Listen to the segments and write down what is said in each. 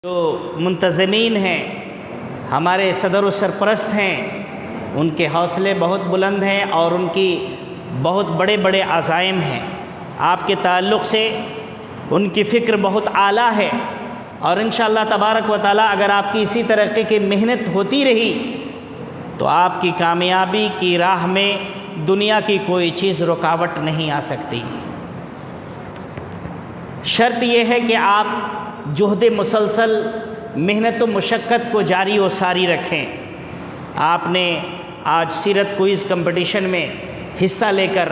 جو منتظمین ہیں، ہمارے صدر و سرپرست ہیں، ان کے حوصلے بہت بلند ہیں اور ان کی بہت بڑے بڑے عزائم ہیں۔ آپ کے تعلق سے ان کی فکر بہت اعلیٰ ہے، اور انشاءاللہ تبارک و تعالیٰ اگر آپ کی اسی طریقے کی محنت ہوتی رہی تو آپ کی کامیابی کی راہ میں دنیا کی کوئی چیز رکاوٹ نہیں آ سکتی۔ شرط یہ ہے کہ آپ جہد مسلسل، محنت و مشقت کو جاری و ساری رکھیں۔ آپ نے آج سیرت کوئز کمپٹیشن میں حصہ لے کر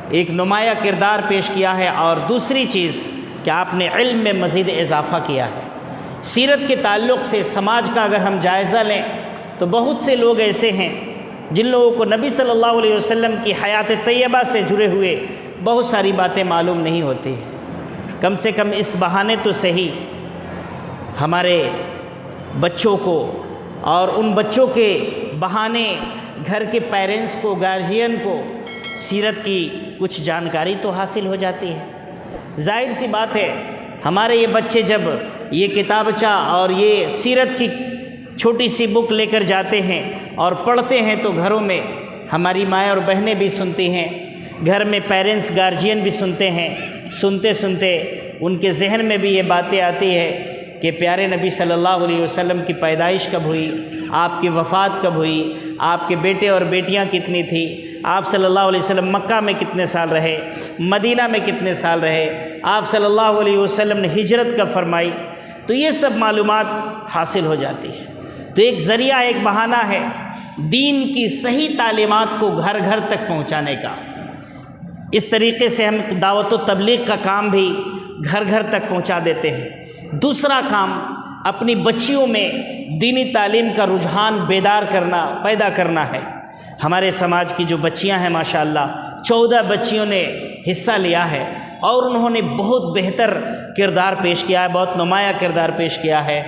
ایک نمایاں کردار پیش کیا ہے، اور دوسری چیز کہ آپ نے علم میں مزید اضافہ کیا ہے۔ سیرت کے تعلق سے سماج کا اگر ہم جائزہ لیں تو بہت سے لوگ ایسے ہیں جن لوگوں کو نبی صلی اللہ علیہ وسلم کی حیات طیبہ سے جڑے ہوئے بہت ساری باتیں معلوم نہیں ہوتی۔ کم سے کم اس بہانے تو صحیح ہمارے بچوں کو، اور ان بچوں کے بہانے گھر کے پیرنٹس کو، گارجین کو سیرت کی کچھ جانکاری تو حاصل ہو جاتی ہے۔ ظاہر سی بات ہے، ہمارے یہ بچے جب یہ کتابچہ اور یہ سیرت کی چھوٹی سی بک لے کر جاتے ہیں اور پڑھتے ہیں تو گھروں میں ہماری مائیں اور بہنیں بھی سنتی ہیں، گھر میں پیرنٹس، گارجین بھی سنتے ہیں۔ سنتے سنتے ان کے ذہن میں بھی یہ باتیں آتی ہے کہ پیارے نبی صلی اللہ علیہ وسلم کی پیدائش کب ہوئی، آپ کی وفات کب ہوئی، آپ کے بیٹے اور بیٹیاں کتنی تھی، آپ صلی اللہ علیہ وسلم مکہ میں کتنے سال رہے، مدینہ میں کتنے سال رہے، آپ صلی اللہ علیہ وسلم نے ہجرت کب فرمائی، تو یہ سب معلومات حاصل ہو جاتی ہے۔ تو ایک ذریعہ، ایک بہانہ ہے دین کی صحیح تعلیمات کو گھر گھر تک پہنچانے کا۔ اس طریقے سے ہم دعوت و تبلیغ کا کام بھی گھر گھر تک پہنچا دیتے ہیں۔ دوسرا کام اپنی بچیوں میں دینی تعلیم کا رجحان بیدار کرنا، پیدا کرنا ہے۔ ہمارے سماج کی جو بچیاں ہیں ماشاءاللہ 14 بچیوں نے حصہ لیا ہے، اور انہوں نے بہت بہتر کردار پیش کیا ہے، بہت نمایاں کردار پیش کیا ہے۔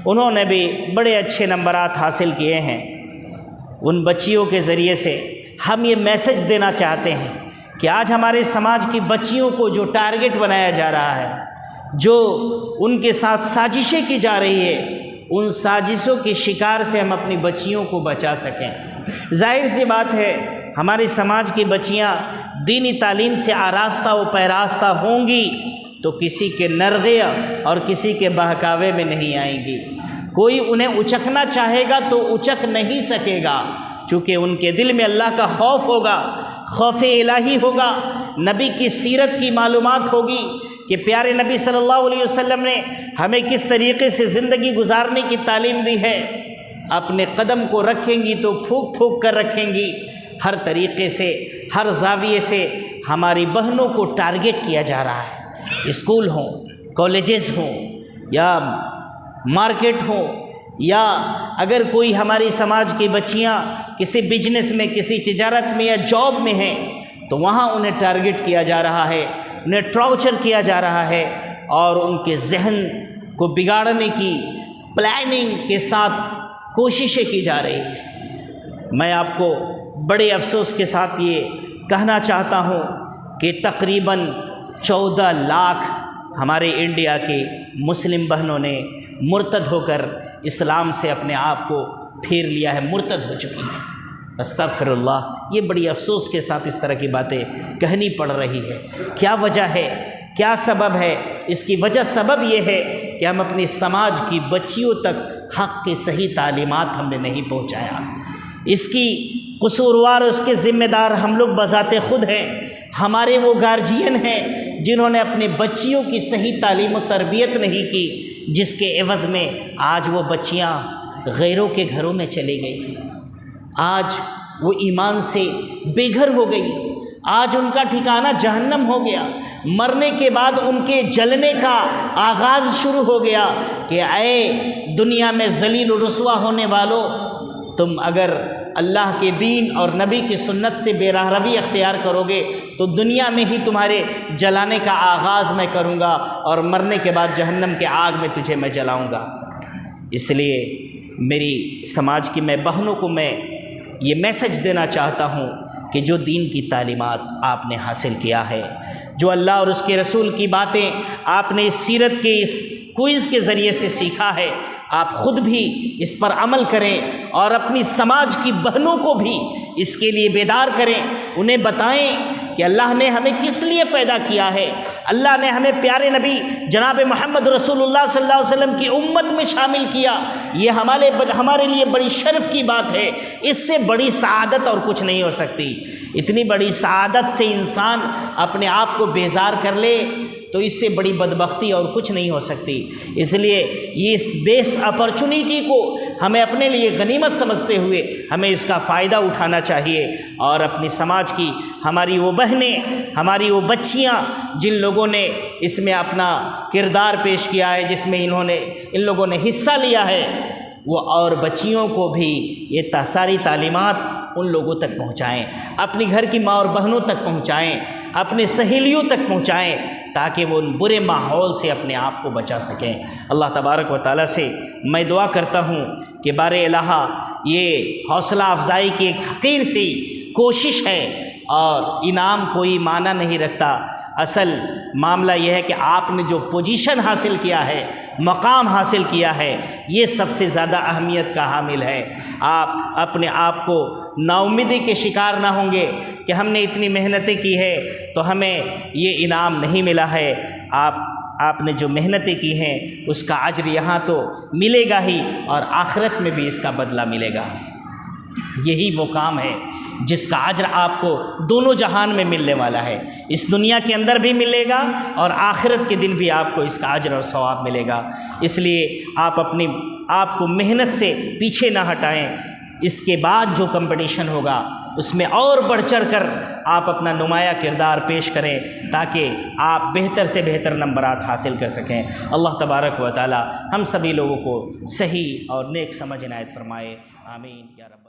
انہوں نے بھی بڑے اچھے نمبرات حاصل کیے ہیں۔ ان بچیوں کے ذریعے سے ہم یہ میسج دینا چاہتے ہیں کہ آج ہمارے سماج کی بچیوں کو جو ٹارگٹ بنایا جا رہا ہے، جو ان کے ساتھ سازشیں کی جا رہی ہے، ان سازشوں کے شکار سے ہم اپنی بچیوں کو بچا سکیں۔ ظاہر سی بات ہے، ہمارے سماج کی بچیاں دینی تعلیم سے آراستہ و پیراستہ ہوں گی تو کسی کے نرغے اور کسی کے بہکاوے میں نہیں آئیں گی۔ کوئی انہیں اچکنا چاہے گا تو اچک نہیں سکے گا، چونکہ ان کے دل میں اللہ کا خوف ہوگا، خوف الہی ہوگا، نبی کی سیرت کی معلومات ہوگی کہ پیارے نبی صلی اللہ علیہ وسلم نے ہمیں کس طریقے سے زندگی گزارنے کی تعلیم دی ہے۔ اپنے قدم کو رکھیں گی تو پھونک پھونک کر رکھیں گی۔ ہر طریقے سے، ہر زاویے سے ہماری بہنوں کو ٹارگٹ کیا جا رہا ہے۔ اسکول ہوں، کالجز ہوں، یا مارکیٹ ہوں، یا اگر کوئی ہماری سماج کی بچیاں کسی بزنس میں، کسی تجارت میں یا جاب میں ہیں تو وہاں انہیں ٹارگٹ کیا جا رہا ہے، انہیں ٹارچر کیا جا رہا ہے، اور ان کے ذہن کو بگاڑنے کی پلاننگ کے ساتھ کوششیں کی جا رہی ہیں۔ میں آپ کو بڑے افسوس کے ساتھ یہ کہنا چاہتا ہوں کہ تقریباً 14 لاکھ ہمارے انڈیا کے مسلم بہنوں نے مرتد ہو کر اسلام سے اپنے آپ کو پھیر لیا ہے، مرتد ہو چکی ہیں۔ استغفر اللہ، یہ بڑی افسوس کے ساتھ اس طرح کی باتیں کہنی پڑ رہی ہے۔ کیا وجہ ہے، کیا سبب ہے؟ اس کی وجہ، سبب یہ ہے کہ ہم اپنی سماج کی بچیوں تک حق کی صحیح تعلیمات ہم نے نہیں پہنچایا۔ اس کی قصوروار، اس کے ذمہ دار ہم لوگ بذات خود ہیں۔ ہمارے وہ گارجین ہیں جنہوں نے اپنی بچیوں کی صحیح تعلیم و تربیت نہیں کی، جس کے عوض میں آج وہ بچیاں غیروں کے گھروں میں چلی گئی، آج وہ ایمان سے بے گھر ہو گئی، آج ان کا ٹھکانہ جہنم ہو گیا۔ مرنے کے بعد ان کے جلنے کا آغاز شروع ہو گیا کہ اے دنیا میں ذلیل و رسوا ہونے والوں، تم اگر اللہ کے دین اور نبی کی سنت سے بے راہ روی اختیار کرو گے تو دنیا میں ہی تمہارے جلانے کا آغاز میں کروں گا، اور مرنے کے بعد جہنم کے آگ میں تجھے میں جلاؤں گا۔ اس لیے میری سماج کی میں بہنوں کو میں یہ میسج دینا چاہتا ہوں کہ جو دین کی تعلیمات آپ نے حاصل کیا ہے، جو اللہ اور اس کے رسول کی باتیں آپ نے اس سیرت کے اس کوئز کے ذریعے سے سیکھا ہے، آپ خود بھی اس پر عمل کریں اور اپنی سماج کی بہنوں کو بھی اس کے لیے بیدار کریں، انہیں بتائیں کہ اللہ نے ہمیں کس لیے پیدا کیا ہے، اللہ نے ہمیں پیارے نبی جناب محمد رسول اللہ صلی اللہ علیہ وسلم کی امت میں شامل کیا، یہ ہمارے لیے بڑی شرف کی بات ہے، اس سے بڑی سعادت اور کچھ نہیں ہو سکتی۔ اتنی بڑی سعادت سے انسان اپنے آپ کو بیزار کر لے تو اس سے بڑی بدبختی اور کچھ نہیں ہو سکتی۔ اس لیے یہ اس بیسٹ اپرچونیٹی کو ہمیں اپنے لیے غنیمت سمجھتے ہوئے ہمیں اس کا فائدہ اٹھانا چاہیے، اور اپنی سماج کی ہماری وہ بہنیں، ہماری وہ بچیاں جن لوگوں نے اس میں اپنا کردار پیش کیا ہے، جس میں ان لوگوں نے حصہ لیا ہے، وہ اور بچیوں کو بھی یہ ساری تعلیمات ان لوگوں تک پہنچائیں، اپنی گھر کی ماں اور بہنوں تک پہنچائیں، اپنے سہیلیوں تک پہنچائیں، تاکہ وہ ان برے ماحول سے اپنے آپ کو بچا سکیں۔ اللہ تبارک و تعالیٰ سے میں دعا کرتا ہوں کہ بار الہ یہ حوصلہ افزائی کی ایک حقیر سی کوشش ہے، اور انعام کوئی معنی نہیں رکھتا، اصل معاملہ یہ ہے کہ آپ نے جو پوزیشن حاصل کیا ہے، مقام حاصل کیا ہے، یہ سب سے زیادہ اہمیت کا حامل ہے۔ آپ اپنے آپ کو نا امیدی کے شکار نہ ہوں گے کہ ہم نے اتنی محنتیں کی ہے تو ہمیں یہ انعام نہیں ملا ہے۔ آپ نے جو محنتیں کی ہیں اس کا اجر یہاں تو ملے گا ہی، اور آخرت میں بھی اس کا بدلہ ملے گا۔ یہی وہ کام ہے جس کا اجر آپ کو دونوں جہان میں ملنے والا ہے، اس دنیا کے اندر بھی ملے گا اور آخرت کے دن بھی آپ کو اس کا اجر اور ثواب ملے گا۔ اس لیے آپ کو محنت سے پیچھے نہ ہٹائیں۔ اس کے بعد جو کمپٹیشن ہوگا اس میں اور بڑھ چڑھ کر آپ اپنا نمایاں کردار پیش کریں، تاکہ آپ بہتر سے بہتر نمبرات حاصل کر سکیں۔ اللہ تبارک و تعالی ہم سبھی لوگوں کو صحیح اور نیک سمجھ عنایت فرمائے، آمین یا رب۔